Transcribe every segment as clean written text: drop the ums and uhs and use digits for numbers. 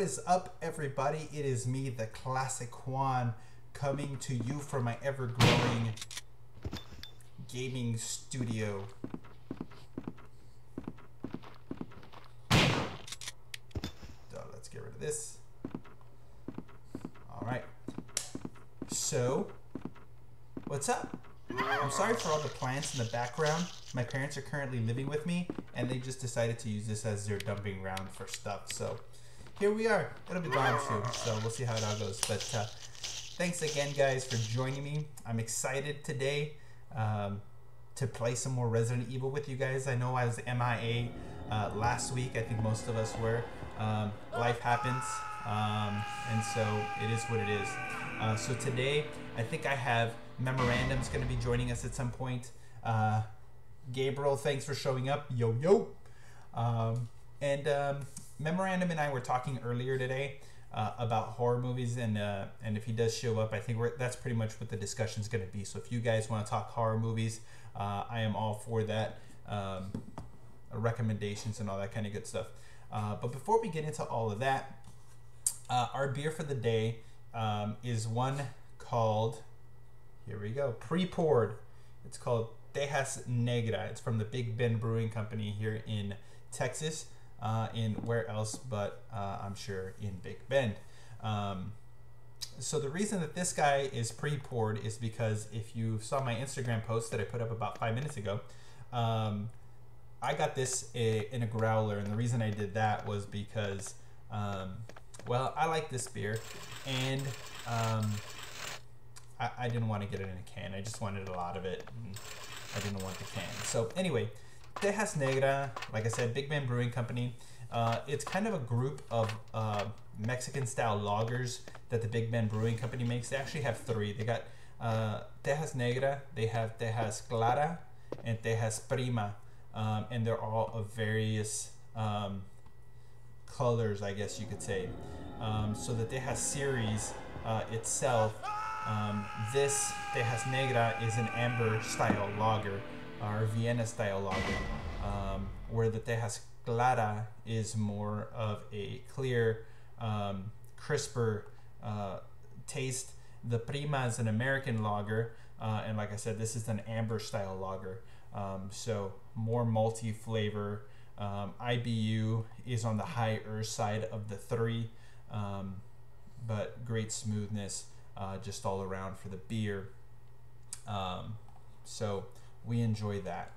What is up, everybody? It is me, the Classic Juan, coming to you from my ever-growing gaming studio. So let's get rid of this. All right. So, what's up? I'm sorry for all the plants in the background. My parents are currently living with me, and they just decided to use this as their dumping ground for stuff. So, here we are. It'll be gone soon, so we'll see how it all goes. But thanks again, guys, for joining me. I'm excited today to play some more Resident Evil with you guys. I know I was MIA last week. I think most of us were. Life happens, and so it is what it is. So today, I think I have Memorandum's going to be joining us at some point. Gabriel, thanks for showing up. Yo, yo. Memorandum and I were talking earlier today about horror movies, and if he does show up, I think that's pretty much what the discussion is going to be. So if you guys want to talk horror movies, I am all for that. Recommendations and all that kind of good stuff. But before we get into all of that, our beer for the day is one called, here we go, pre-poured. It's called Tejas Negra. It's from the Big Bend Brewing Company here in Texas. In where else but I'm sure in Big Bend. So the reason that this guy is pre-poured is because if you saw my Instagram post that I put up about 5 minutes ago, I got this in a growler, and the reason I did that was because well, I like this beer, and I didn't want to get it in a can. I just wanted a lot of it, and I didn't want the can. So anyway, Tejas Negra, like I said, Big Bend Brewing Company. It's kind of a group of Mexican-style lagers that the Big Bend Brewing Company makes. They actually have three. They got Tejas Negra, they have Tejas Clara, and Tejas Prima. And they're all of various colors, I guess you could say. So the Tejas series itself, this Tejas Negra is an amber-style lager, or Vienna-style lager, where the Tejas Clara is more of a clear, crisper taste. The Prima is an American lager, and like I said, this is an amber-style lager, so more malty flavor. IBU is on the higher side of the three, but great smoothness just all around for the beer. So we enjoy that.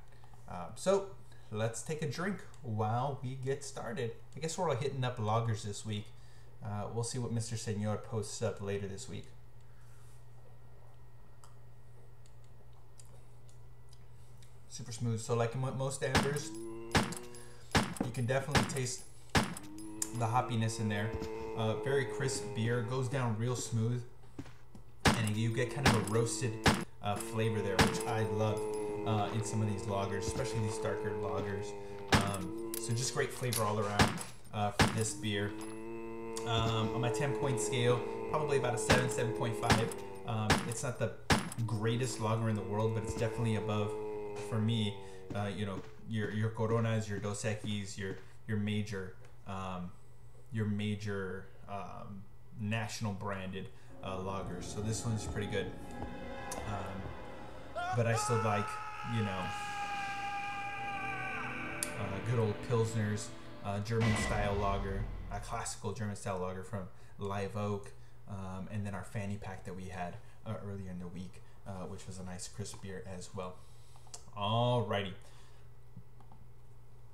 So let's take a drink while we get started. I guess we're all hitting up lagers this week. We'll see what Mr. Senor posts up later this week. Super smooth. So like most ambers, you can definitely taste the hoppiness in there. Very crisp beer, goes down real smooth, and you get kind of a roasted flavor there, which I love in some of these lagers, especially these darker lagers. So just great flavor all around for this beer. On my 10-point scale, probably about a 7, 7.5. It's not the greatest lager in the world, but it's definitely above, for me, you know, your Coronas, your Dos Equis, your major national branded lagers. So this one's pretty good. But I still like, you know, good old Pilsners, German style lager, a classical German style lager from Live Oak, and then our fanny pack that we had earlier in the week, which was a nice crisp beer as well. Alrighty.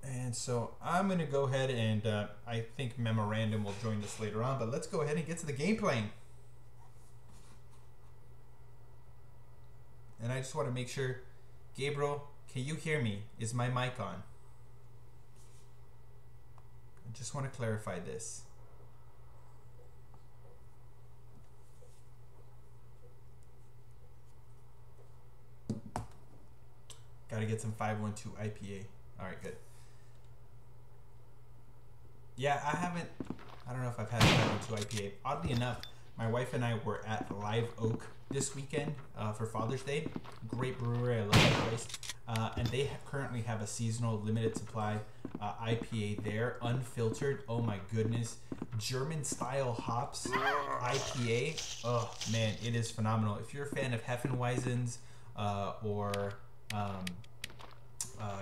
And so I'm going to go ahead and I think Memorandum will join us later on, but let's go ahead and get to the gameplay. And I just want to make sure, Gabriel, can you hear me? Is my mic on? I just want to clarify this. Got to get some 512 IPA. All right, good. Yeah, I don't know if I've had 512 IPA. Oddly enough, My wife and I were at Live Oak this weekend for Father's Day. Great brewery, I love that place. And they currently have a seasonal limited supply IPA there, unfiltered. Oh my goodness. German style hops IPA. Oh man, it is phenomenal. If you're a fan of Heffenweizens or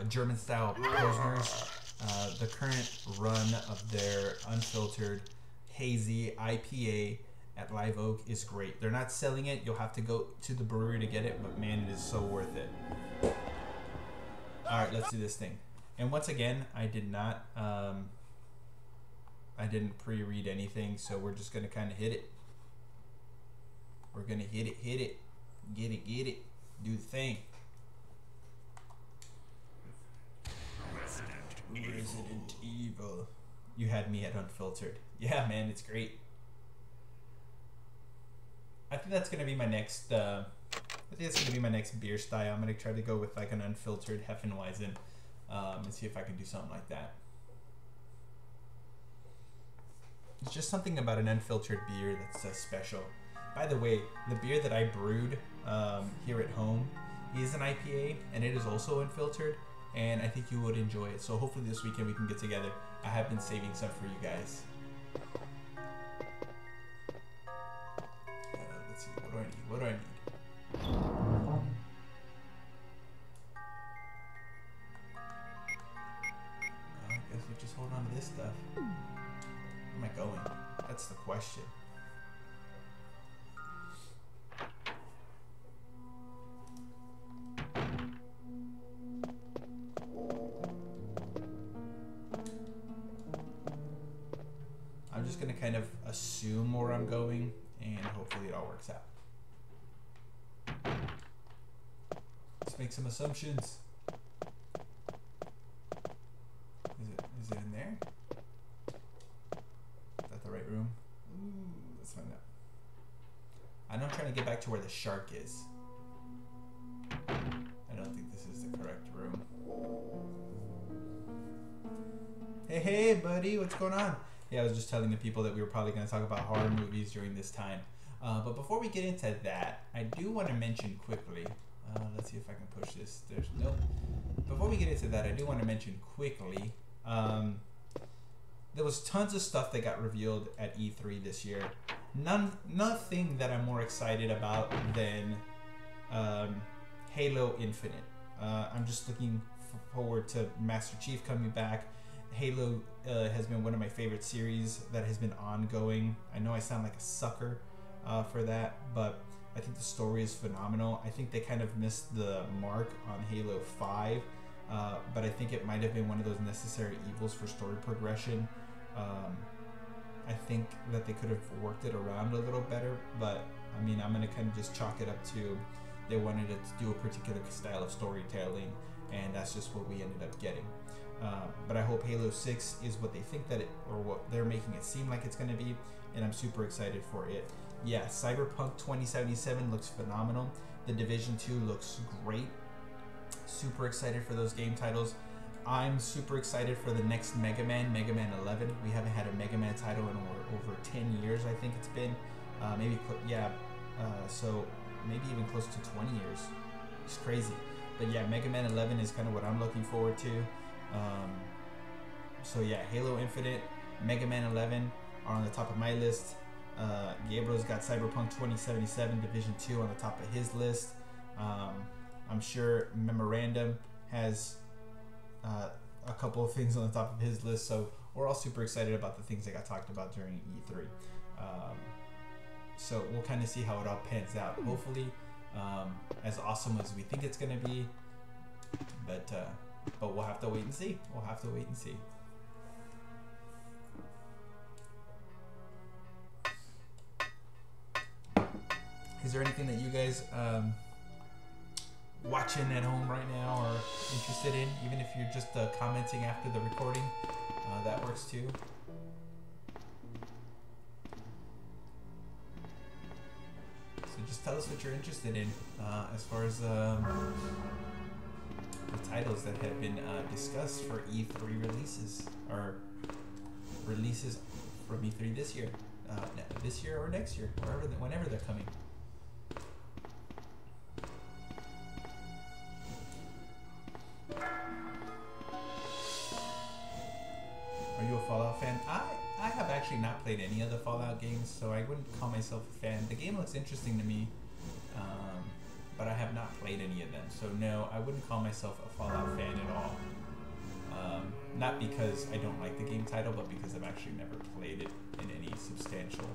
German style Pilsners, the current run of their unfiltered hazy IPA at Live Oak is great. They're not selling it. You'll have to go to the brewery to get it, but man, it is so worth it. All right, let's do this thing. And once again, I did not, I didn't pre-read anything, so we're just gonna kind of hit it. We're gonna hit it, get it, do the thing. Resident Evil. You had me at unfiltered. Yeah, man, it's great. I think that's gonna be my next. I think that's gonna be my next beer style. I'm gonna try to go with like an unfiltered Heffenweizen, and see if I can do something like that. It's just something about an unfiltered beer that's special. By the way, the beer that I brewed here at home is an IPA, and it is also unfiltered, and I think you would enjoy it. So hopefully this weekend we can get together. I have been saving some for you guys. Let's see, what do I need? What do I need? I guess we just hold on to this stuff. Where am I going? That's the question. I'm just gonna kind of assume where I'm going, and hopefully it all works out. Let's make some assumptions. Is it in there? Is that the right room? Ooh, let's find out. I know I'm trying to get back to where the shark is. I don't think this is the correct room. Hey, buddy, what's going on? Yeah, I was just telling the people that we were probably going to talk about horror movies during this time. But before we get into that, I do want to mention quickly. Let's see if I can push this. There's nope. Before we get into that, I do want to mention quickly. There was tons of stuff that got revealed at E3 this year. Nothing that I'm more excited about than Halo Infinite. I'm just looking forward to Master Chief coming back. Halo has been one of my favorite series that has been ongoing. I know I sound like a sucker for that, but I think the story is phenomenal. I think they kind of missed the mark on Halo 5, but I think it might have been one of those necessary evils for story progression. I think that they could have worked it around a little better, but I mean, I'm going to kind of just chalk it up to they wanted it to do a particular style of storytelling, and that's just what we ended up getting. But I hope Halo 6 is what they think that it, or what they're making it seem like it's going to be, and I'm super excited for it. Yeah, Cyberpunk 2077 looks phenomenal. The Division 2 looks great. Super excited for those game titles. I'm super excited for the next Mega Man 11. We haven't had a Mega Man title in over 10 years, I think it's been. So maybe even close to 20 years. It's crazy. But yeah, Mega Man 11 is kind of what I'm looking forward to. So yeah, Halo Infinite, Mega Man 11 are on the top of my list. Gabriel's got Cyberpunk 2077 Division 2 on the top of his list. I'm sure Memorandum has a couple of things on the top of his list, so we're all super excited about the things that got talked about during E3. So we'll kind of see how it all pans out. Hopefully, as awesome as we think it's going to be, but we'll have to wait and see. We'll have to wait and see. Is there anything that you guys watching at home right now or interested in? Even if you're just commenting after the recording, that works too. So just tell us what you're interested in as far as the titles that have been discussed for E3 releases, or releases from E3 this year. this year or next year, whenever they're coming. Are you a Fallout fan? I have actually not played any of the Fallout games, so I wouldn't call myself a fan. The game looks interesting to me, but I have not played any of them. So no, I wouldn't call myself a Fallout fan at all. Not because I don't like the game title, but because I've actually never played it in any substantial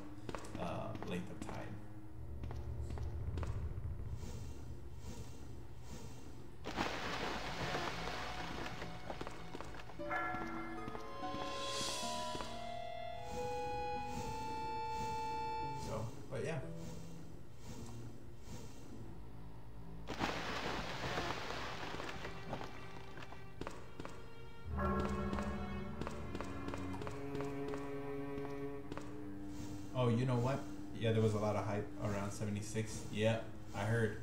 length of time. So, but yeah. Oh, you know what? Yeah, there was a lot of hype around 76. Yeah, I heard.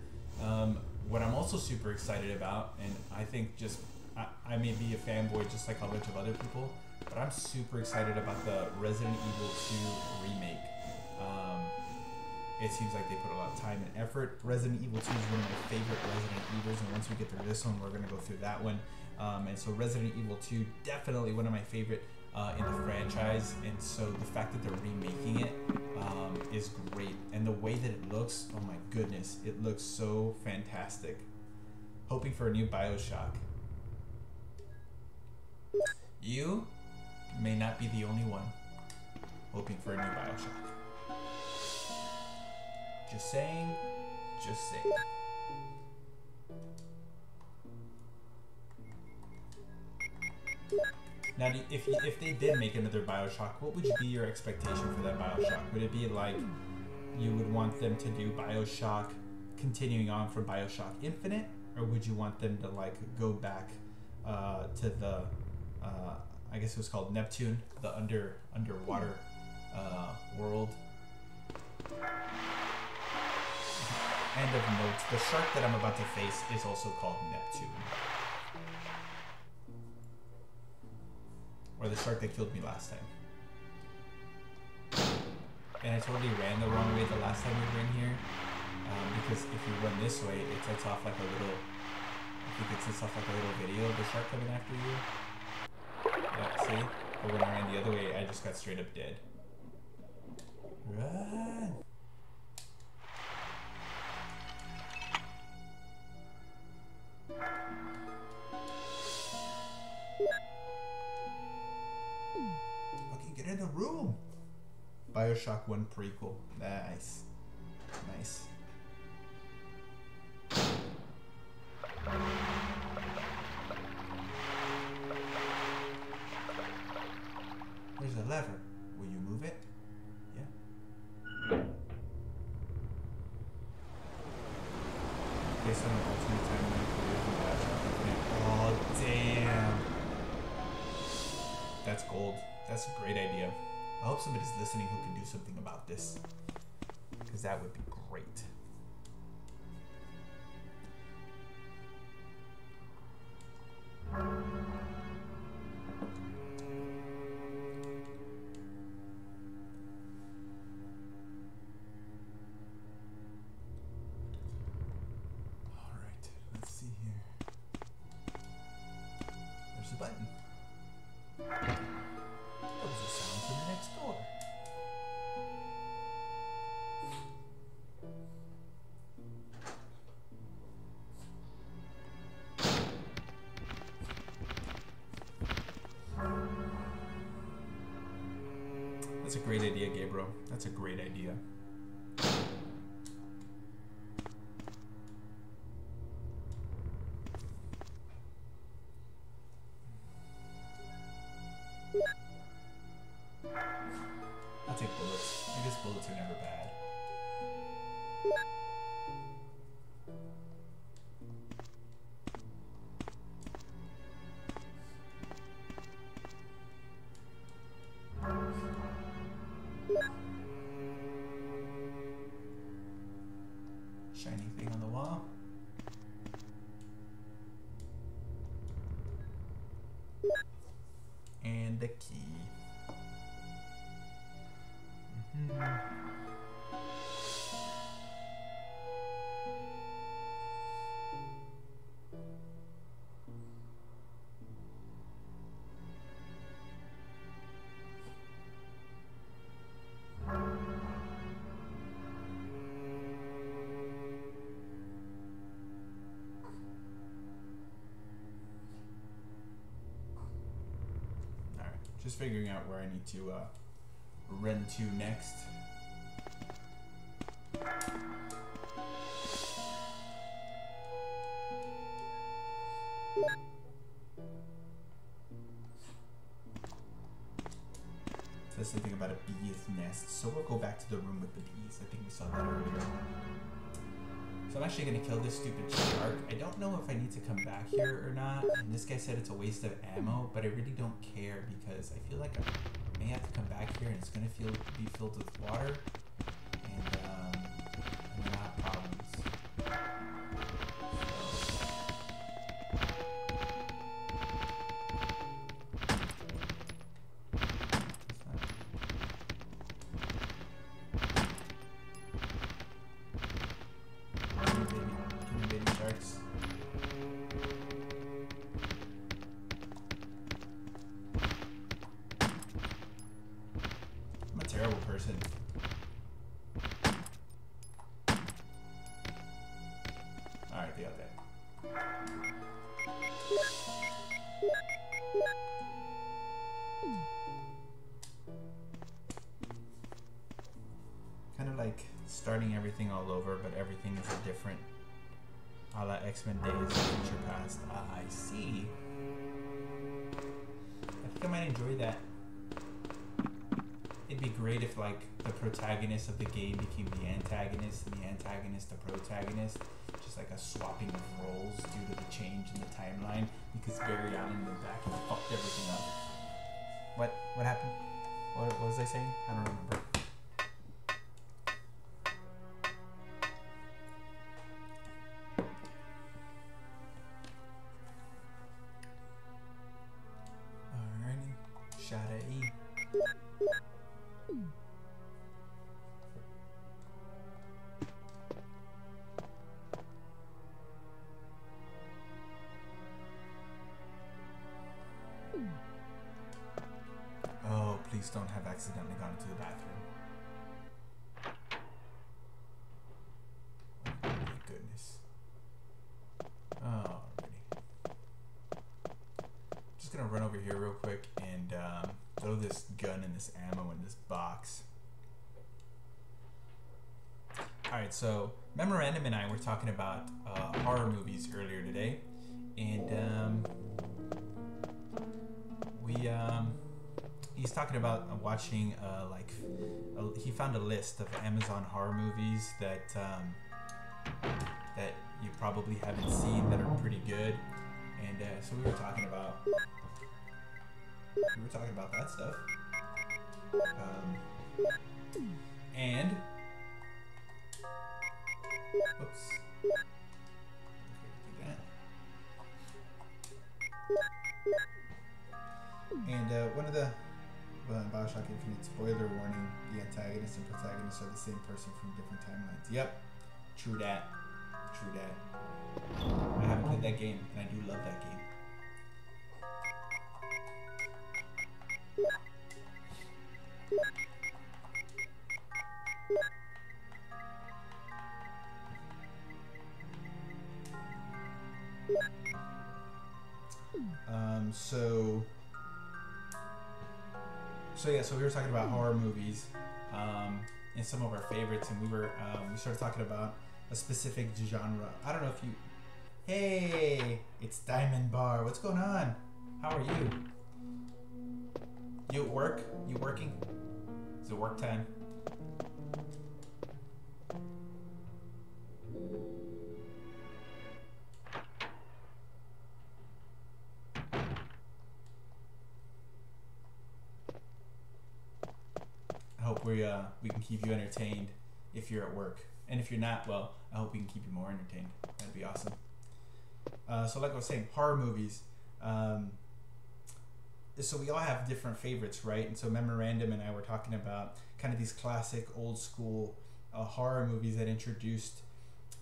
What I'm also super excited about, and I think I may be a fanboy just like a bunch of other people, but I'm super excited about the Resident Evil 2 remake. It seems like they put a lot of time and effort. Resident Evil 2 is one of my favorite Resident Evils, and once we get through this one, we're going to go through that one. And so Resident Evil 2, definitely one of my favorite in the franchise, and so the fact that they're remaking it is great, and the way that it looks, oh my goodness, it looks so fantastic. Hoping for a new BioShock. You may not be the only one hoping for a new BioShock. Just saying, just saying. Now, if they did make another BioShock, what would be your expectation for that BioShock? Would it be like you would want them to do BioShock continuing on from BioShock Infinite, or would you want them to like go back to the I guess it was called Neptune, the underwater world? End of notes. The shark that I'm about to face is also called Neptune. Or the shark that killed me last time. And I totally ran the wrong way the last time we were in here. Because if you run this way, it sets off like a little... I think it sets off like a little video of the shark coming after you. Yeah, see? But when I ran the other way, I just got straight up dead. Run! Okay, get in the room. BioShock 1 prequel. Nice. Nice. There's a lever. Will you move it? Yeah. Based on the alternate timeline for BioShock. Oh, damn. That's gold. That's a great idea. I hope somebody's listening who can do something about this, because that would be great. All right, let's see here. There's a button. Those are sounds from the next door. That's a great idea, Gabriel. That's a great idea. I'll take bullets. I guess bullets are never bad. Shiny thing on the wall. And the key. Just figuring out where I need to run to next. Says something about a bee's nest, so we'll go back to the room with the bees. I think we saw that earlier. So I'm actually going to kill this stupid shark. I don't know if I need to come back here or not. And this guy said it's a waste of ammo, but I really don't care because I feel like I may have to come back here and it's going to be filled with water. And I'm going to have problems. Terrible person. Alright, they got that. Kind of like starting everything all over, but everything is a different, a la X-Men Days of Future Past. I see. I think I might enjoy that. It'd be great if like the protagonist of the game became the antagonist and the antagonist the protagonist, just like a swapping of roles due to the change in the timeline because Barry Allen went back and fucked everything up. What happened? What was I saying? I don't remember. Alrighty, shot at E. Oh, please don't have accidentally gone into the bathroom. Oh, my goodness. Alrighty. Just gonna run over here real quick and throw this gun and this ammo in this box. Alright, so Memorandum and I were talking about horror movies earlier today, and he's talking about watching he found a list of Amazon horror movies that that you probably haven't seen that are pretty good, and so we were talking about that stuff, and oops. And one of the Bioshock Infinite spoiler warning: the antagonist and protagonist are the same person from different timelines. Yep, true that. True that. I haven't played that game, and I do love that game. So we were talking about horror movies, and some of our favorites, and we started talking about a specific genre. I don't know if you. Hey, it's Diamond Bar. What's going on? How are you? You at work? You working? Is it work time? I hope we can keep you entertained if you're at work, and if you're not, well, I hope we can keep you more entertained. That'd be awesome. So like I was saying, horror movies. So we all have different favorites, right? And so Memorandum and I were talking about kind of these classic old school horror movies that introduced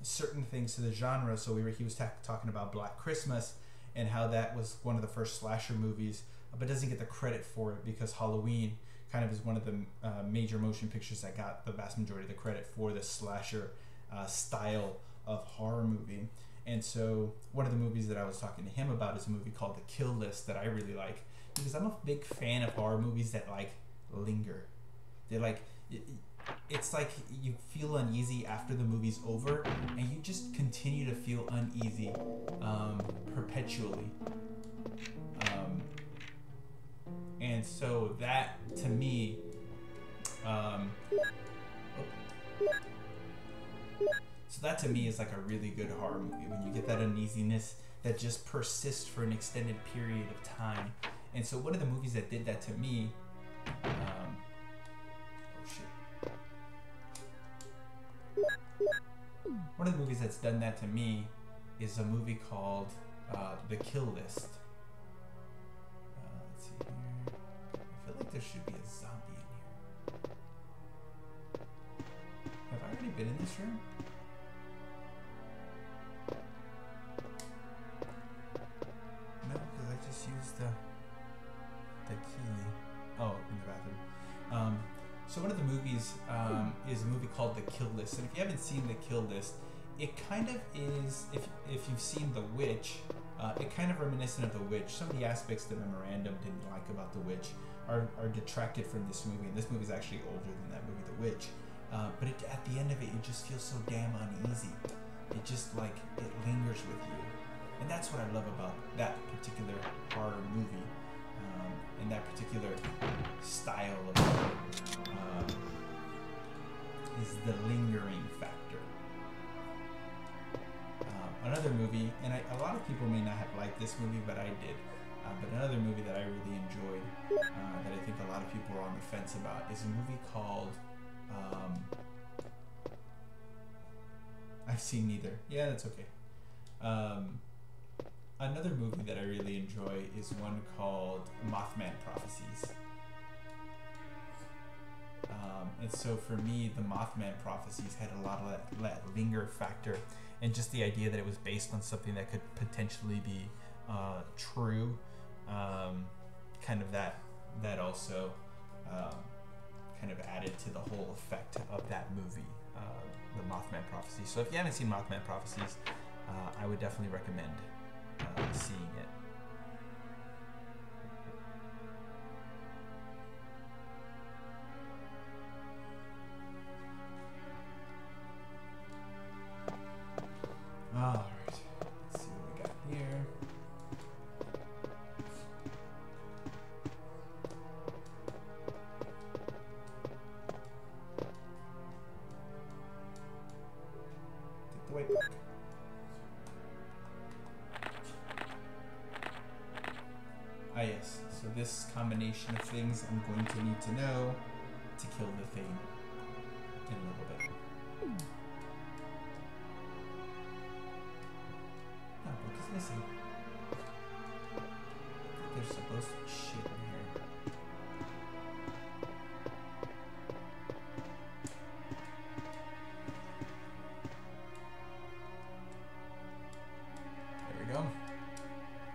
certain things to the genre. So he was talking about Black Christmas and how that was one of the first slasher movies, but doesn't get the credit for it because Halloween kind of is one of the major motion pictures that got the vast majority of the credit for the slasher style of horror movie. And so one of the movies that I was talking to him about is a movie called The Kill List that I really like, because I'm a big fan of horror movies that like linger. They're like, it's like you feel uneasy after the movie's over, and you just continue to feel uneasy perpetually. And so that, to me, is like a really good horror movie, when you get that uneasiness that just persists for an extended period of time. And so one of the movies that did that to me, one of the movies that's done that to me is a movie called The Kill List. Let's see here. I feel like there should be a zombie in here. Have I already been in this room? No, because I just used the key. Oh, in the bathroom. So one of the movies is a movie called The Kill List, and if you haven't seen The Kill List, it kind of is, if you've seen The Witch, it kind of reminiscent of The Witch. Some of the aspects the memorandum didn't like about The Witch are detracted from this movie, and this movie is actually older than that movie, The Witch. But at the end of it, you just feel so damn uneasy. It just like, it lingers with you. And that's what I love about that particular horror movie, and that particular style of is the lingering factor. Another movie, and a lot of people may not have liked this movie, but I did. But another movie that I really enjoyed, that I think a lot of people are on the fence about, is a movie called I've seen neither. Yeah, that's okay. Another movie that I really enjoy is one called Mothman Prophecies. And so for me, the Mothman Prophecies had a lot of that linger factor, and just the idea that it was based on something that could potentially be true. Kind of that also kind of added to the whole effect of that movie, the Mothman Prophecies. So if you haven't seen Mothman Prophecies, I would definitely recommend seeing it. All right, let's see what we got here. Take the white book. Ah yes, so this combination of things I'm going to need to know to kill the thing in a little bit. No, book is missing. I think there's supposed to be shit in here. There we go.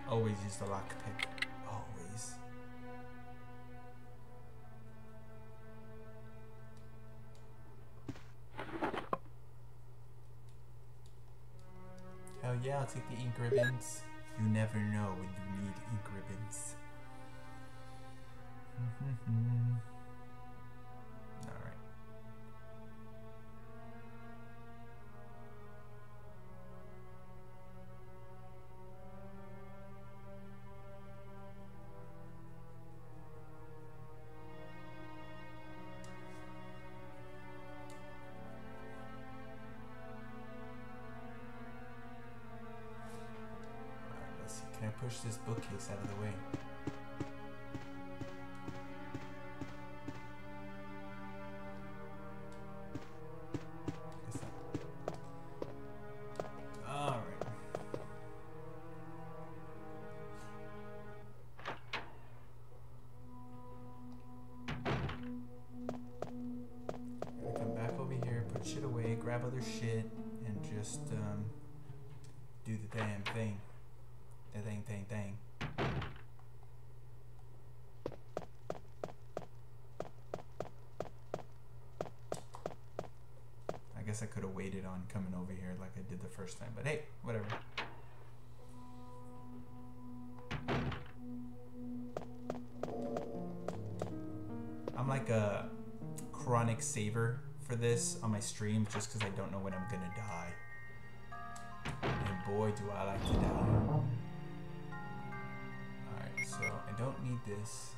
Always use the lockpick. Always. Hell yeah, I'll take the ink ribbons. You never know when you need ink ribbons. Alright. Let's see, can I push this bookcase out of the way? Guess not. Alright. grab other shit and just do the damn thing. The thing. I guess I could have waited on coming over here like I did the first time, but hey, whatever. I'm like a chronic saver for this on my streams just because I don't know when I'm gonna die. And boy, do I like to die. Alright, so I don't need this.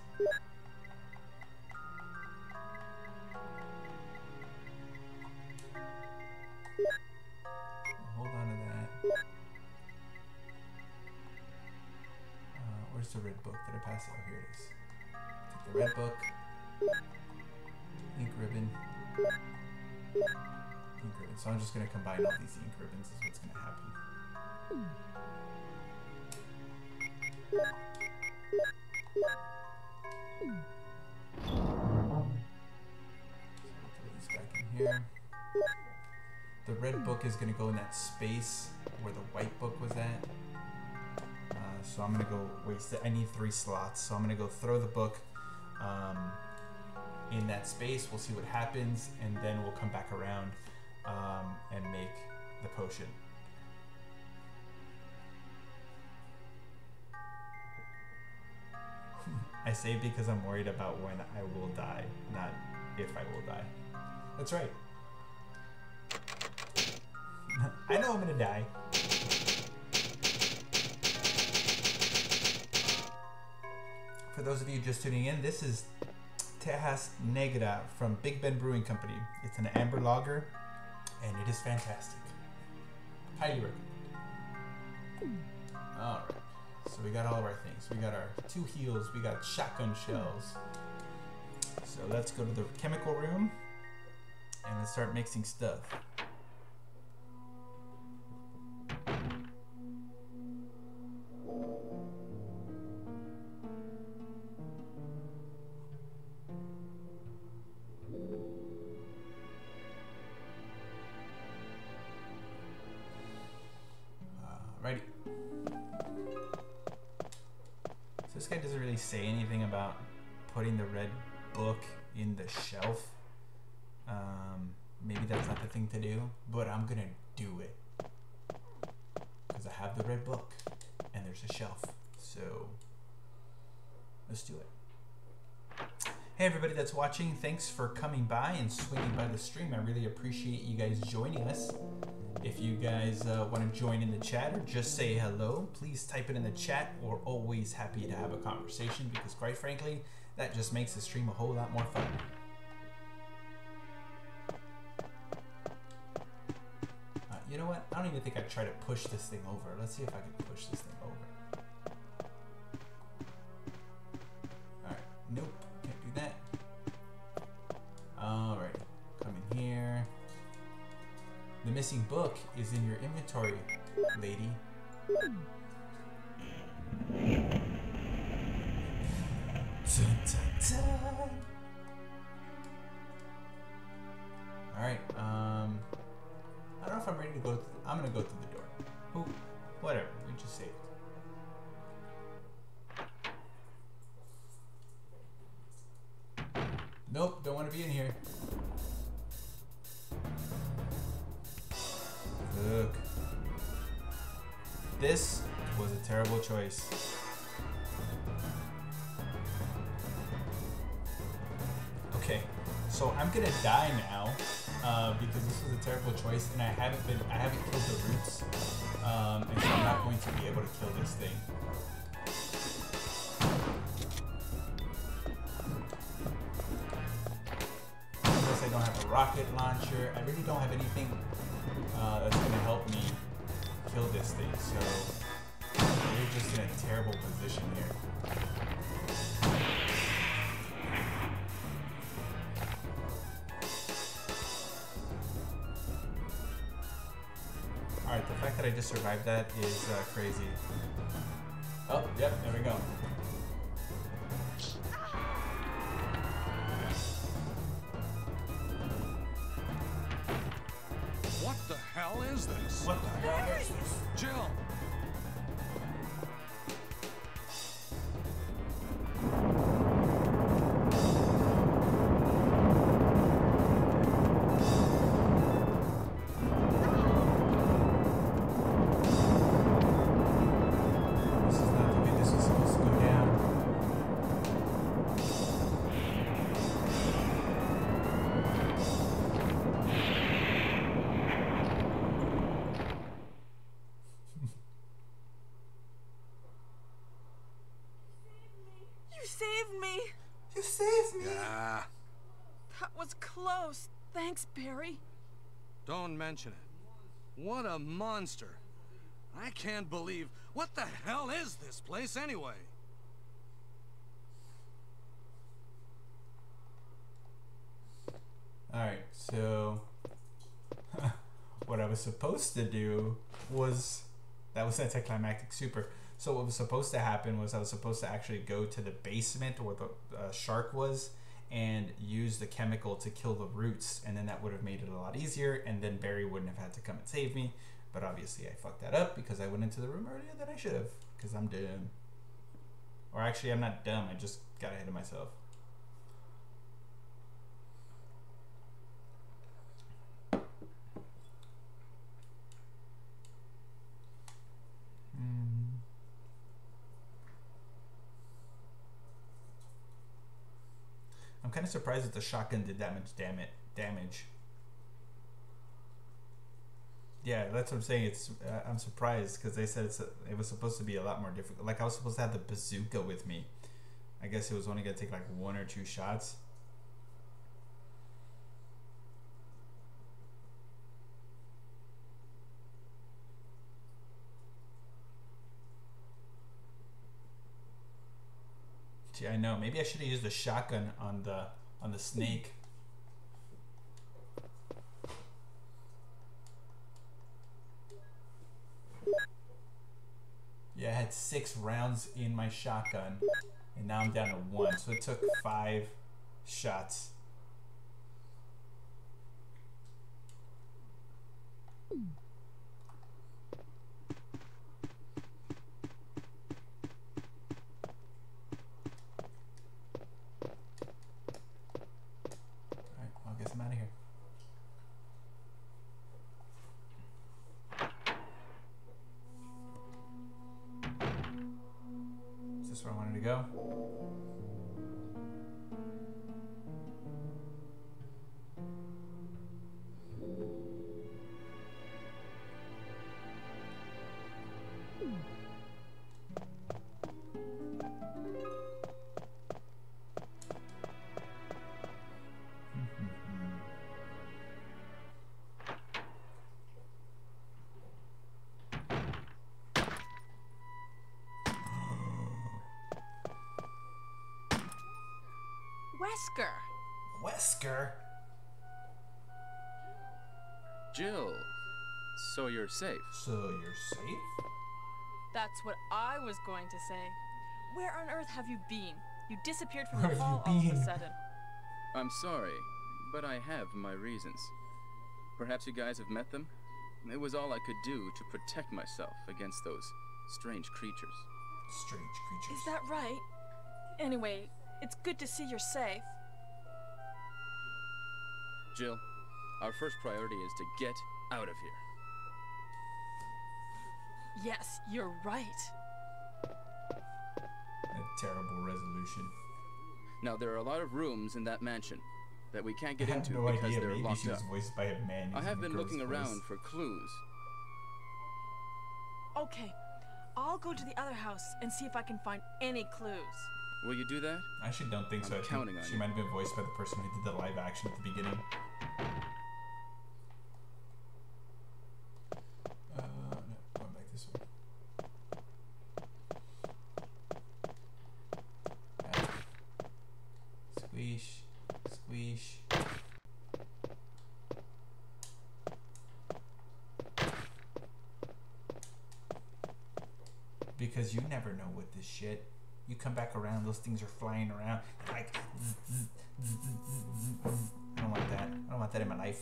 Hold on to that. Where's the red book? Did I pass it? Oh, here it is. Take the red book. Ink ribbon. Ink ribbon. So I'm just going to combine all these ink ribbons is what's going to happen. Throw these back in here. The red book is going to go in that space where the white book was at. So I'm going to go waste it. I need 3 slots. So I'm going to go throw the book in that space. We'll see what happens. And then we'll come back around and make the potion. I say because I'm worried about when I will die, not if I will die. That's right. I know I'm gonna die. For those of you just tuning in, this is Tejas Negra from Big Ben Brewing Company. It's an amber lager, and it is fantastic. Highly recommend. All right, so we got all of our things. We got our 2 heals. We got shotgun shells. So let's go to the chemical room, and let's start mixing stuff. Righty. So this guy doesn't really say anything about putting the red book in the shelf. Maybe that's not the thing to do, but I'm gonna do it because I have the red book and there's a shelf. So let's do it. Hey everybody that's watching, thanks for coming by and swinging by the stream. I really appreciate you guys joining us. If you guys want to join in the chat or just say hello, please type it in the chat. We're always happy to have a conversation because quite frankly, that just makes the stream a whole lot more fun. You know what? I don't even think I'd try to push this thing over. Let's see if I can push this thing over. Alright, nope, can't do that. Alright, come in here. The missing book is in your inventory, lady. Dun, dun, dun. All right. I don't know if I'm ready to go. I'm gonna go through the door. Who? Whatever. We just saved. Nope. Don't want to be in here. Look. This was a terrible choice. Okay, so I'm gonna die now because this was a terrible choice, and I haven't killed the roots, and so I'm not going to be able to kill this thing. Plus, I don't have a rocket launcher. I really don't have anything that's gonna help me kill this thing, so we're just in a terrible position here. Alright, the fact that I just survived that is crazy. Oh, yep, there we go. Thanks, Barry. Don't mention it. What a monster. I can't believe... What the hell is this place anyway? Alright, so... what I was supposed to do was... That was anticlimactic super. So what was supposed to happen was I was supposed to actually go to the basement where the shark was and use the chemical to kill the roots, and then that would have made it a lot easier, and then Barry wouldn't have had to come and save me. But obviously I fucked that up because I went into the room earlier than I should have, because I'm dumb. Or actually, I'm not dumb, I just got ahead of myself. I'm kind of surprised that the shotgun did that much damage. Yeah, that's what I'm saying. It's I'm surprised because they said it was supposed to be a lot more difficult. Like I was supposed to have the bazooka with me. I guess it was only gonna take like 1 or 2 shots. Gee, I know. Maybe I should have used a shotgun on the snake. Yeah, I had 6 rounds in my shotgun, and now I'm down to 1. So it took 5 shots. Alright, well, I guess I'm out of here. Is this where I wanted to go? Wesker. Wesker? Jill, so you're safe. So you're safe? That's what I was going to say. Where on earth have you been? You disappeared from Where the have hall you all of a been? sudden. I'm sorry, but I have my reasons. Perhaps you guys have met them? It was all I could do to protect myself against those strange creatures. Strange creatures. Is that right? Anyway, it's good to see you're safe. Jill, our first priority is to get out of here. Yes, you're right. A terrible resolution. Now, there are a lot of rooms in that mansion that we can't get I have into no because idea. they're Maybe locked she up. was voiced by a man. I have using a been girl's looking voice. around for clues. Okay, I'll go to the other house and see if I can find any clues. Will you do that? I actually don't think so. I'm I counting think on she you. might have been voiced by the person who did the live action at the beginning. No, going back this way. Squeesh, squeesh. Because you never know with this shit. You come back around, those things are flying around. Like, I don't want that. I don't want that in my life.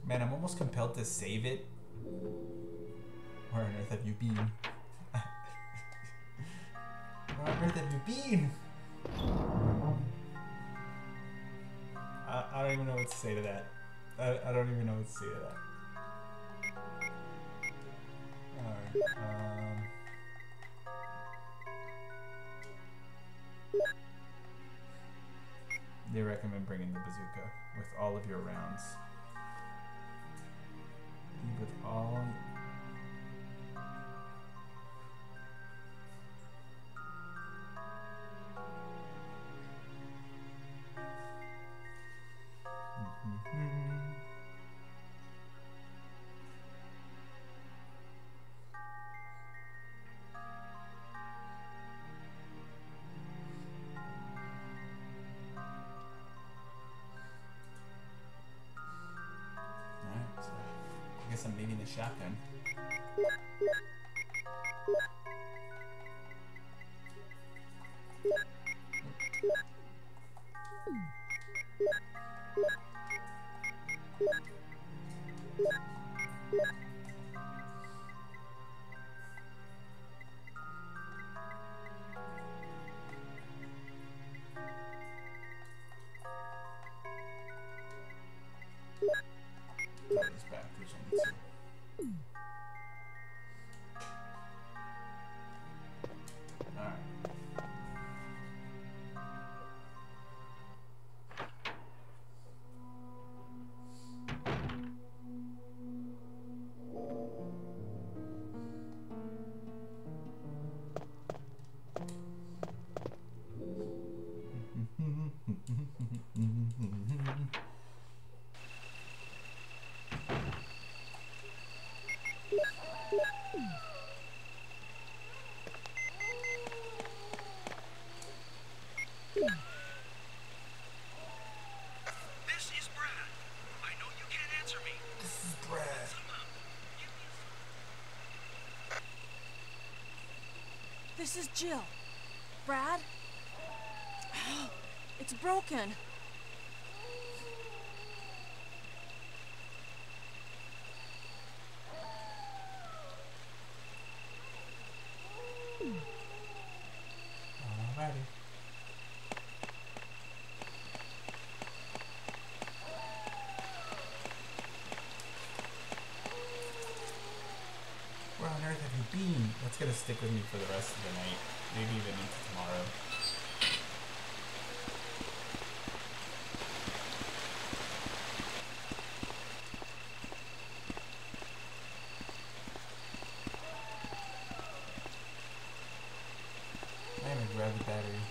Man, I'm almost compelled to save it. Where on earth have you been? Where on earth have you been? I don't even know what to say to that. I don't even know what to say to that. Alright, they recommend bringing the bazooka with all of your rounds. With all... guess I'm leaving the shotgun. These back, there's only two. Alright. This is Brad. I know you can't answer me. This is Brad. This is Jill. Brad? It's broken. Alrighty. Where on earth have you been? That's gonna stick with me for the rest of the night. Maybe even into tomorrow. I haven't grabbed the battery.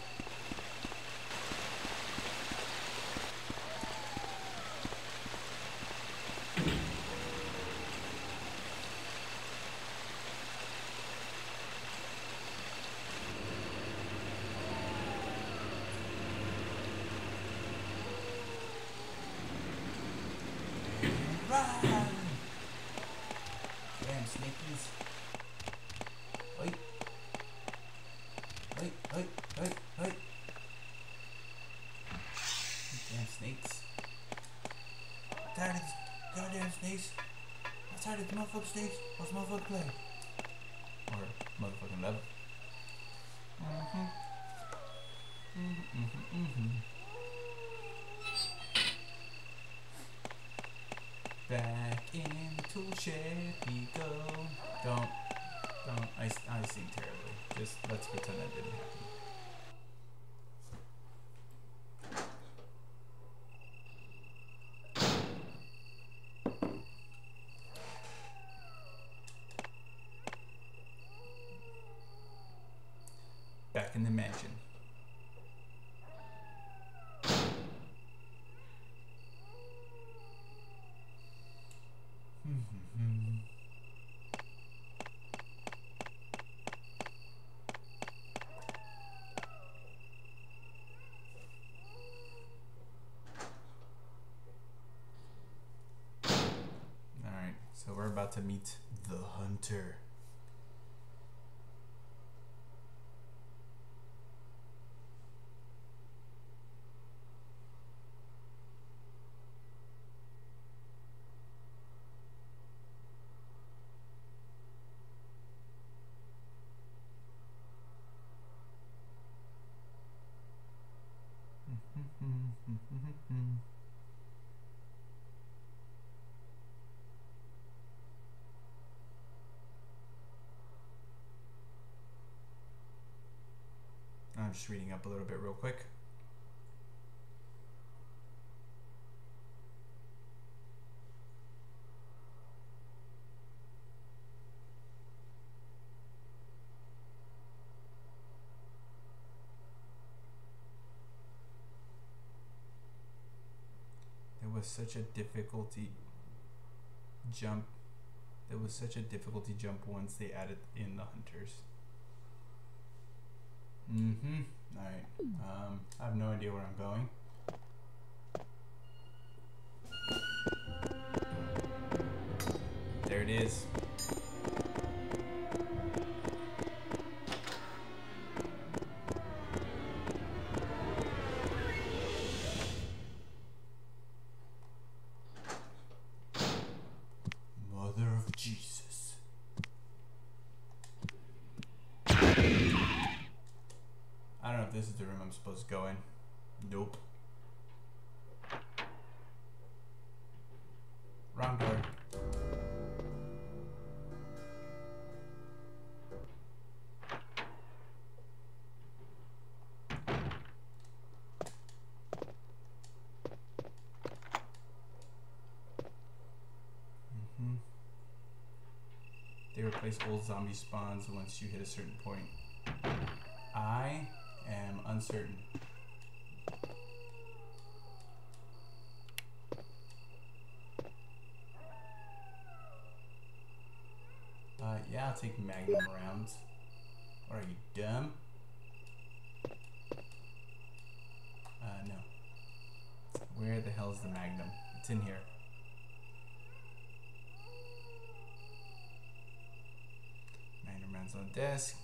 Run! Damn snakies. Wait. Wait. Damn snakes. I'm tired of these goddamn snakes. I'm tired of these motherfucking snakes. What's motherfucking play? Or motherfucking level. Back into shed we go. Don't. I sing terribly. Just let's pretend that didn't happen. Back in the mansion. Alright, so we're about to meet the hunter. I'm just reading up a little bit real quick. There was such a difficulty jump. There was such a difficulty jump once they added in the hunters. Alright. I have no idea where I'm going. there it is. Mother of Jesus. I don't know if this is the room I'm supposed to go in. Nope. Wrong door. They replace old zombie spawns once you hit a certain point. I am uncertain. Yeah, I'll take Magnum rounds. What are you, dumb? No. Where the hell is the Magnum? It's in here. Magnum rounds on the desk.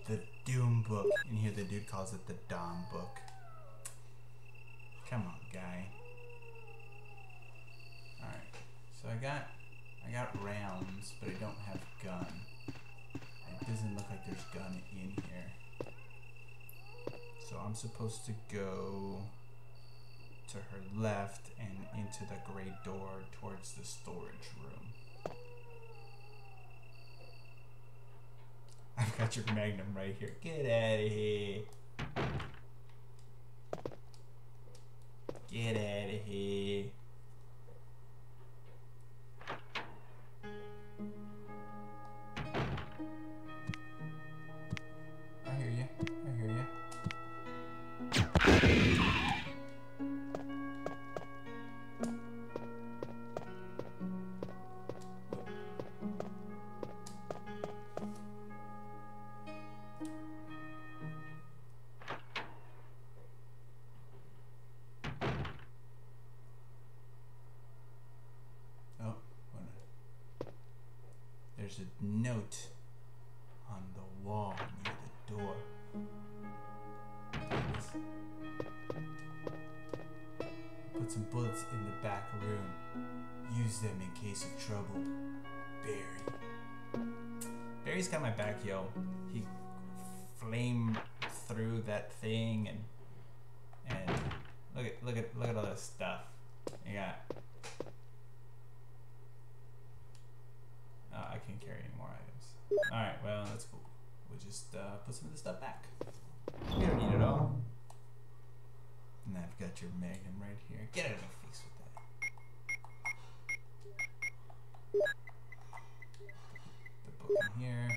The Doom book. In here the dude calls it the Dom book. Come on, guy. Alright. So I got rounds, but I don't have gun. It doesn't look like there's gun in here. So I'm supposed to go to her left and into the gray door towards the storage room. I've got your Magnum right here. Get out of here. Get out of here. I hear you. I hear you. There's a note on the wall near the door. Put some bullets in the back room. Use them in case of trouble. Barry. Barry's got my back, yo. He flamed through that thing and look at all this stuff. You got. I can't carry any more items. Alright, well, that's cool. We'll just put some of this stuff back. We don't need it all. And I've got your Magnum right here. Get out of my face with that. The book in here.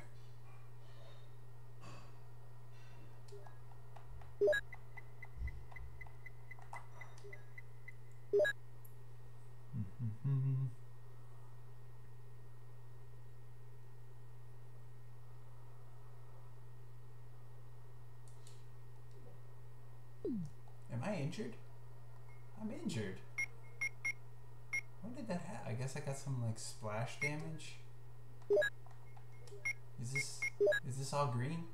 Am I injured? I'm injured. What did that happen? I guess I got some like splash damage. Is this all green?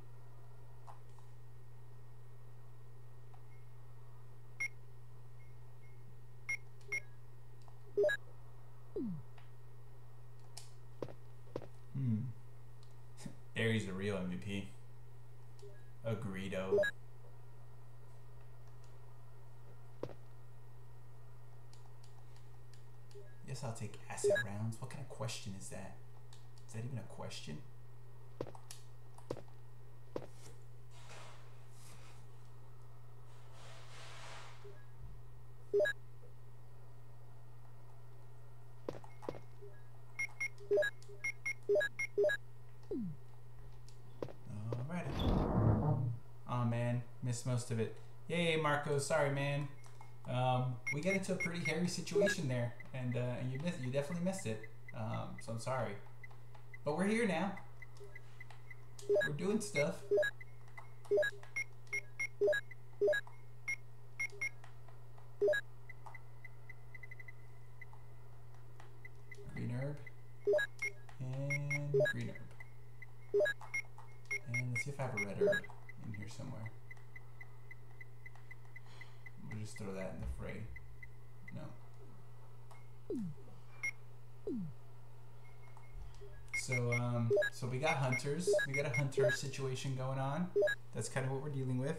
Aries the real MVP. Agreedo. Yes, I'll take acid rounds. What kind of question is that? Is that even a question? missed most of it. Yay, Marco. Sorry, man. We get into a pretty hairy situation there, and you definitely missed it. So I'm sorry. But we're here now. We're doing stuff. Green herb. And green herb. And let's see if I have a red herb in here somewhere. We'll just throw that in the fray. No. So we got hunters. We got a hunter situation going on. That's kind of what we're dealing with.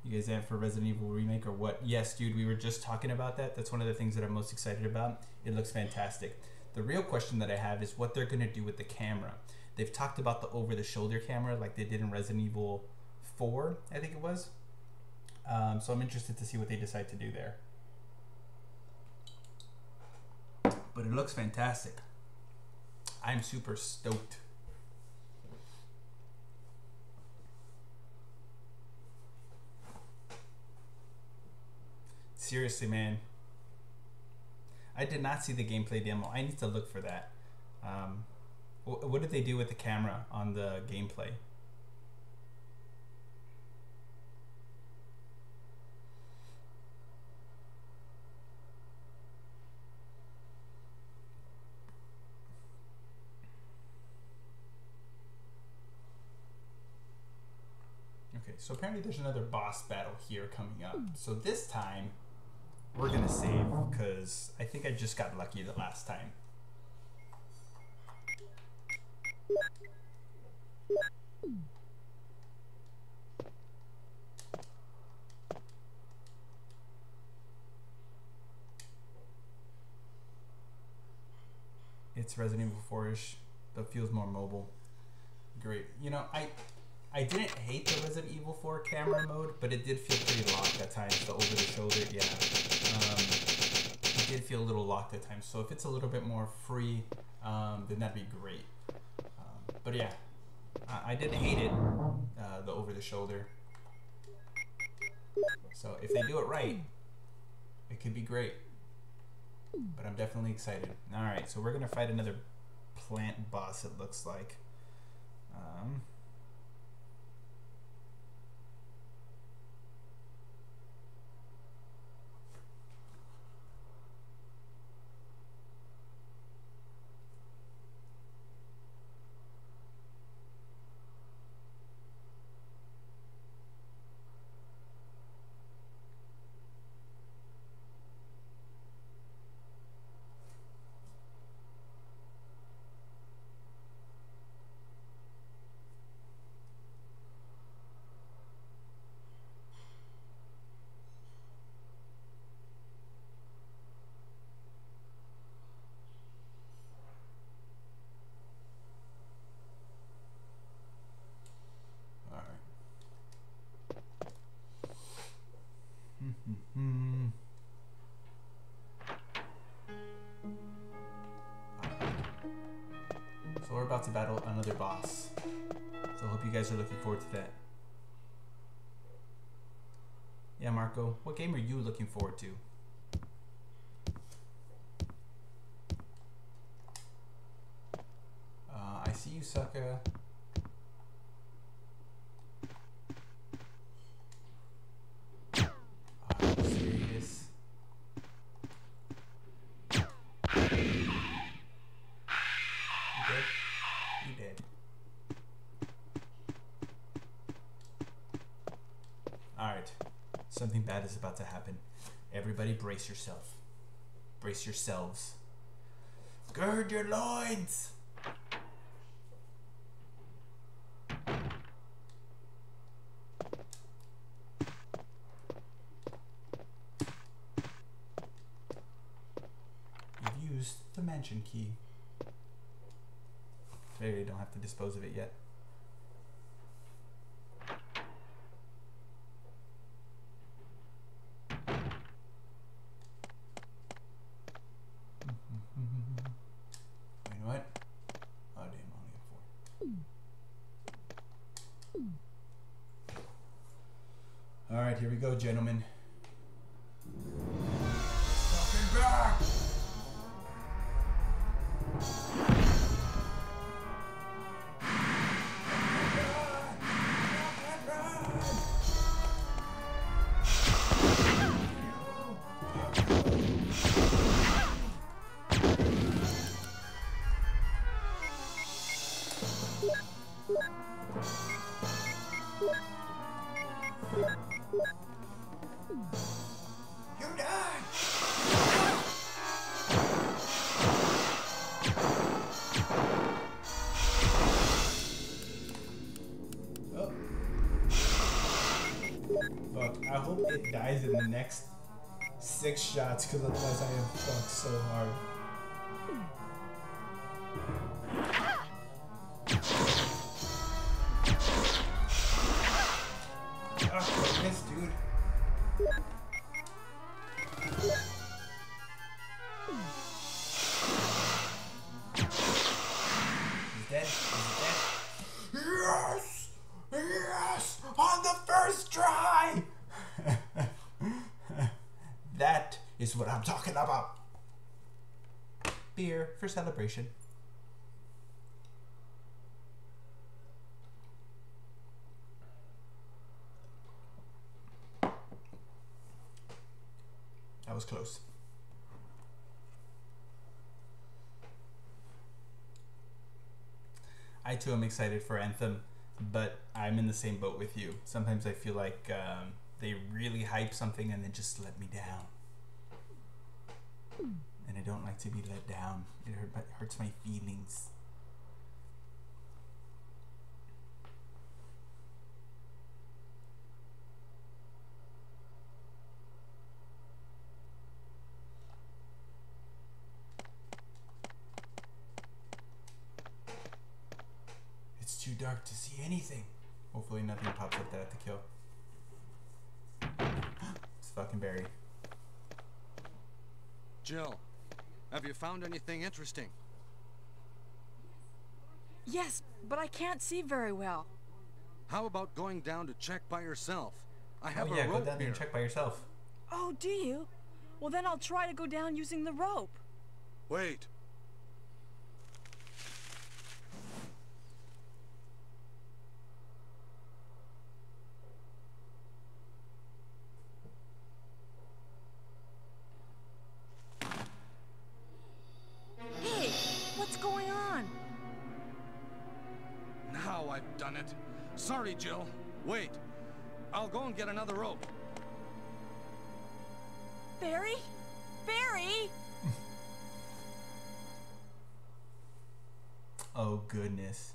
You guys have for Resident Evil Remake or what? Yes, dude, we were just talking about that. That's one of the things that I'm most excited about. It looks fantastic. The real question that I have is what they're going to do with the camera. They've talked about the over-the-shoulder camera like they did in Resident Evil 4, I think it was. So I'm interested to see what they decide to do there. But it looks fantastic. I'm super stoked. Seriously, man. I did not see the gameplay demo. I need to look for that. What did they do with the camera on the gameplay? Okay, so apparently there's another boss battle here coming up. So this time, we're gonna save, because I think I just got lucky the last time. It's Resident Evil 4-ish, but feels more mobile. Great. You know, I didn't hate the Resident Evil 4 camera mode, but it did feel pretty locked at times. The over the shoulder, yeah. It did feel a little locked at times. So if it's a little bit more free, then that'd be great. But yeah, I didn't hate it, the over the shoulder. So if they do it right, it could be great. But I'm definitely excited. Alright, so we're going to fight another plant boss, it looks like. So we're about to battle another boss. So I hope you guys are looking forward to that. Yeah, Marco, what game are you looking forward to? I see you, Saga. Are you serious? You dead? Alright. Something bad is about to happen. Everybody brace yourself. Brace yourselves. Gird your loins! You've used the mansion key. Clearly, you don't have to dispose of it yet. You know what? Oh, damn, I only got 4. Alright, here we go, gentlemen. Fucking back! You die! Oh. Fuck, I hope it dies in the next 6 shots, because otherwise I am fucked so hard. Oh, this dude. He's dead. He's dead. Yes! Yes! On the first try! That is what I'm talking about. Beer for celebration. That was close. I too am excited for Anthem, but I'm in the same boat with you. Sometimes I feel like they really hype something and then just let me down. And I don't like to be let down. It hurts my feelings. It's too dark to see anything. Hopefully nothing pops up there to kill. It's fucking Barry. Jill, have you found anything interesting? Yes, but I can't see very well. How about going down to check by yourself? I have Oh yeah, a go rope down there here. and check by yourself. Oh, do you? Well, then I'll try to go down using the rope. Wait. Hey, what's going on? Now I've done it. Sorry, Jill. Wait. I'll go and get another rope. Barry? Barry? Oh goodness.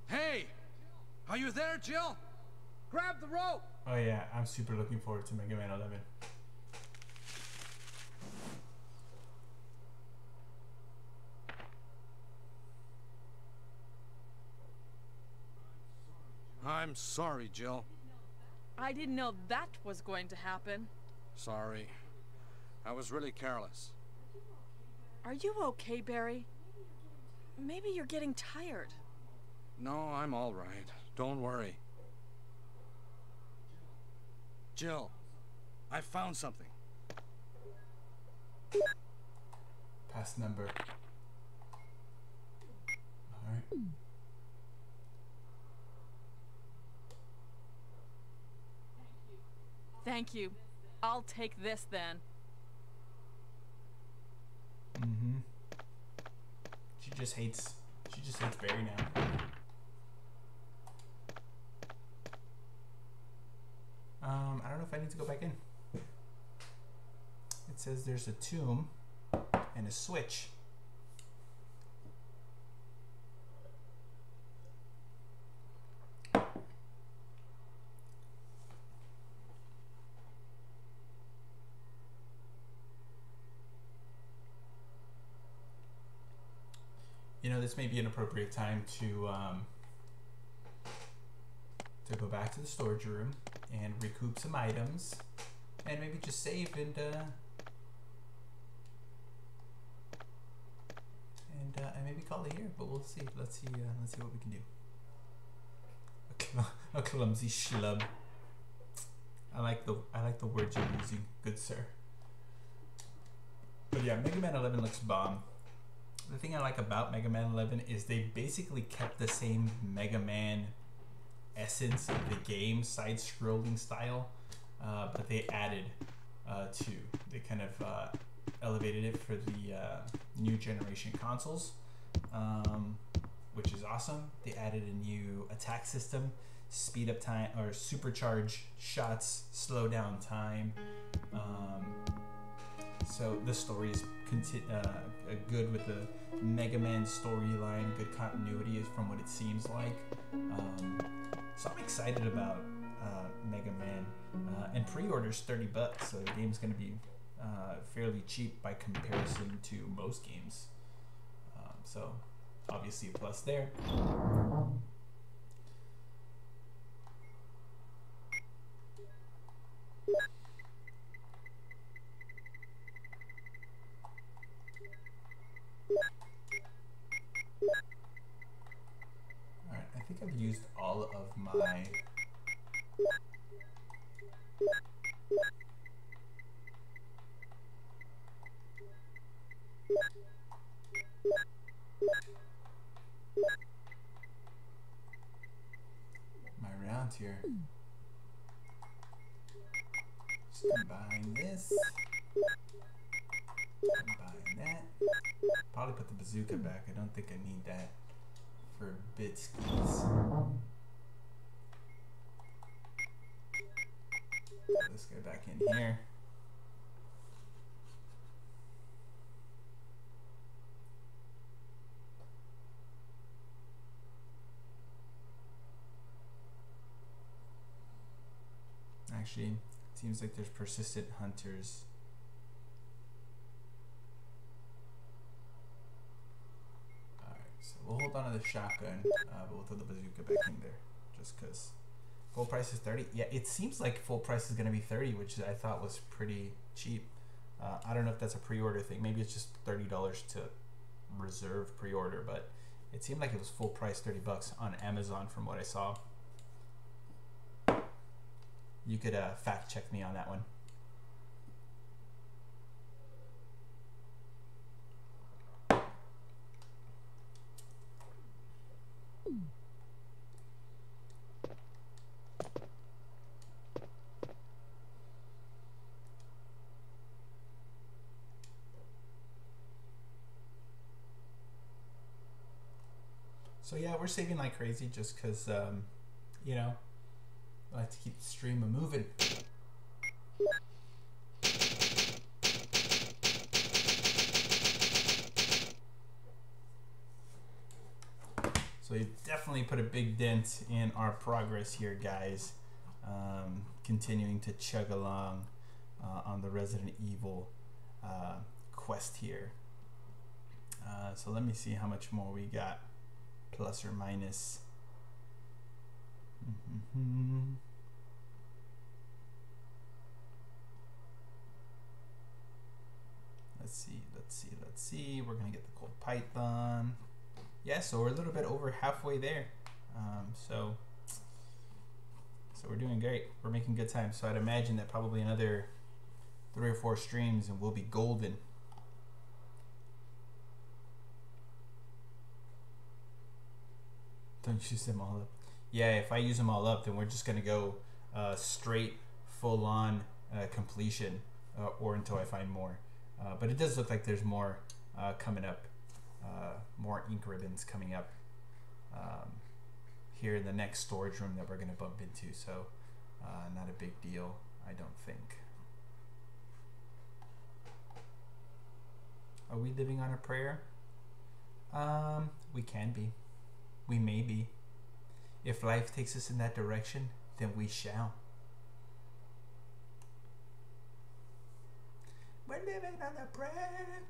Hey! Are you there, Jill? Grab the rope! Oh yeah, I'm super looking forward to Mega Man 11. I'm sorry, Jill. I didn't know that was going to happen. Sorry. I was really careless. Are you okay, Barry? Maybe you're getting tired. No, I'm all right. Don't worry. Jill, I found something. Pass number. Alright. 'Cause Thank you. I'll take this then. Mm-hmm. She just hates Barry now. I don't know if I need to go back in. It says there's a tomb and a switch. You know, this may be an appropriate time to go back to the storage room and recoup some items, and maybe just save and maybe call it here. But we'll see. Let's see what we can do. A clumsy schlub. I like the words you're using, good sir. But yeah, Mega Man 11 looks bomb. The thing I like about Mega Man 11 is they basically kept the same Mega Man essence of the game, side-scrolling style, but they added they kind of elevated it for the new generation consoles, which is awesome. They added a new attack system, speed up time or supercharge shots, slow down time. So the story is good with the Mega Man storyline, good continuity from what it seems like. So I'm excited about Mega Man, and pre-order's $30, so the game's going to be fairly cheap by comparison to most games. So obviously a plus there. Alright, I think I've used all of my rounds here. Just combine this. Combine that. Probably put the bazooka back. I don't think I need that for bit skis. Put this guy back in here. Actually, it seems like there's persistent hunters. Alright, so we'll hold on to the shotgun, but we'll throw the bazooka back in there, just because. Full price is 30. Yeah, it seems like full price is going to be 30, which I thought was pretty cheap. I don't know if that's a pre-order thing. Maybe it's just $30 to reserve pre-order, but it seemed like it was full price $30 on Amazon from what I saw. You could fact check me on that one. So yeah, we're saving like crazy just because, you know, I like to keep the stream moving. So you definitely put a big dent in our progress here, guys. Continuing to chug along on the Resident Evil quest here. So let me see how much more we got, plus or minus. Let's see. We're gonna get the Cold Python. Yeah, so we're a little bit over halfway there. So we're doing great. We're making good time. So I'd imagine that probably another 3 or 4 streams and we'll be golden. Don't use them all up. Yeah, if I use them all up, then we're just gonna go straight full-on completion or until I find more. But it does look like there's more coming up, more ink ribbons coming up here in the next storage room that we're going to bump into. So not a big deal, I don't think. Are we living on a prayer? We can be. We may be. If life takes us in that direction, then we shall. We're living on a prayer.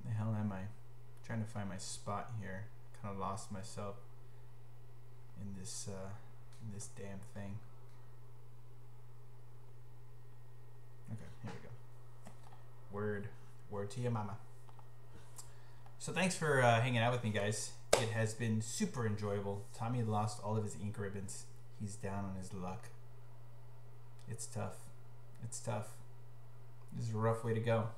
The hell am I? Trying to find my spot here. Kind of lost myself in this damn thing. Okay, here we go. Word to your mama. So thanks for hanging out with me, guys. It has been super enjoyable. Tommy lost all of his ink ribbons. He's down on his luck. It's tough. It's tough. This is a rough way to go.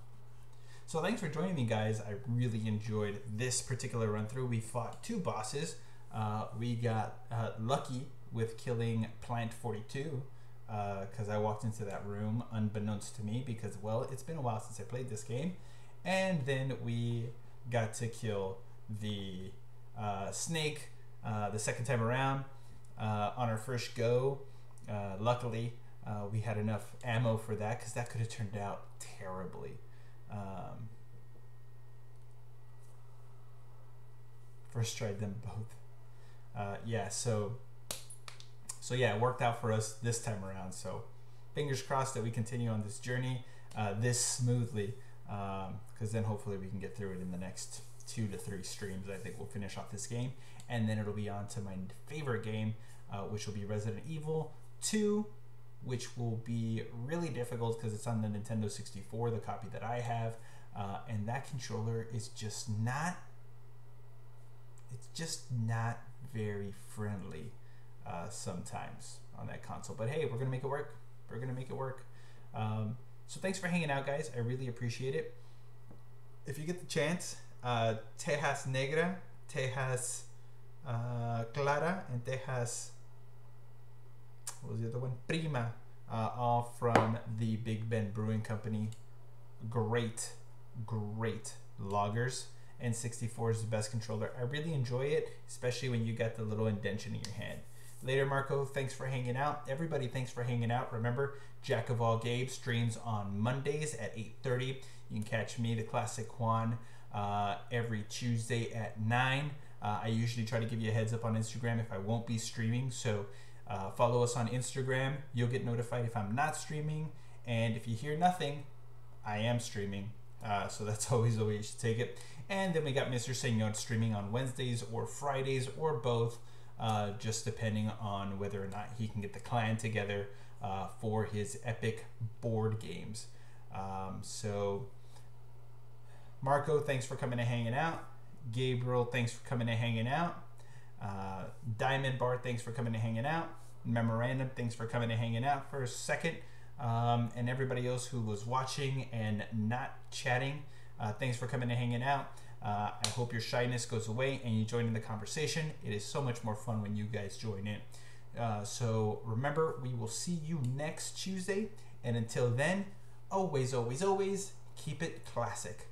So thanks for joining me, guys. I really enjoyed this particular run through. We fought 2 bosses. We got lucky with killing Plant 42 because I walked into that room unbeknownst to me because, well, it's been a while since I played this game. And then we got to kill the snake the second time around on our first go. Luckily, we had enough ammo for that because that could have turned out terribly. First tried them both. Yeah, so yeah, it worked out for us this time around. So fingers crossed that we continue on this journey this smoothly, because then hopefully we can get through it in the next 2 to 3 streams. I think we'll finish off this game, and then it'll be on to my favorite game, which will be Resident Evil 2, which will be really difficult because it's on the Nintendo 64, the copy that I have, and that controller is just not very friendly sometimes on that console. But hey, we're gonna make it work. We're gonna make it work. So thanks for hanging out, guys. I really appreciate it. If you get the chance, Tejas Negra, Tejas Clara, and Tejas, what was the other one? Prima, all from the Big Ben Brewing Company. Great loggers. N64 is the best controller. I really enjoy it, especially when you get the little indention in your hand. Later, Marco, thanks for hanging out. Everybody, thanks for hanging out. Remember, Jack of All Games streams on Mondays at 8:30. You can catch me, TheClassicJuan, every Tuesday at 9. I usually try to give you a heads up on Instagram if I won't be streaming, so follow us on Instagram. You'll get notified if I'm not streaming, and if you hear nothing, I am streaming. So that's always the way you should take it. And then we got Mr. Senor streaming on Wednesdays or Fridays or both, just depending on whether or not he can get the clan together for his epic board games. So Marco, thanks for coming and hanging out. Gabriel, thanks for coming and hanging out. Diamond Bar, thanks for coming and hanging out. Memorandum, thanks for coming and hanging out for a second. And everybody else who was watching and not chatting, thanks for coming and hanging out. I hope your shyness goes away and you join in the conversation. It is so much more fun when you guys join in. So remember, we will see you next Tuesday. And until then, always, always, always keep it classic.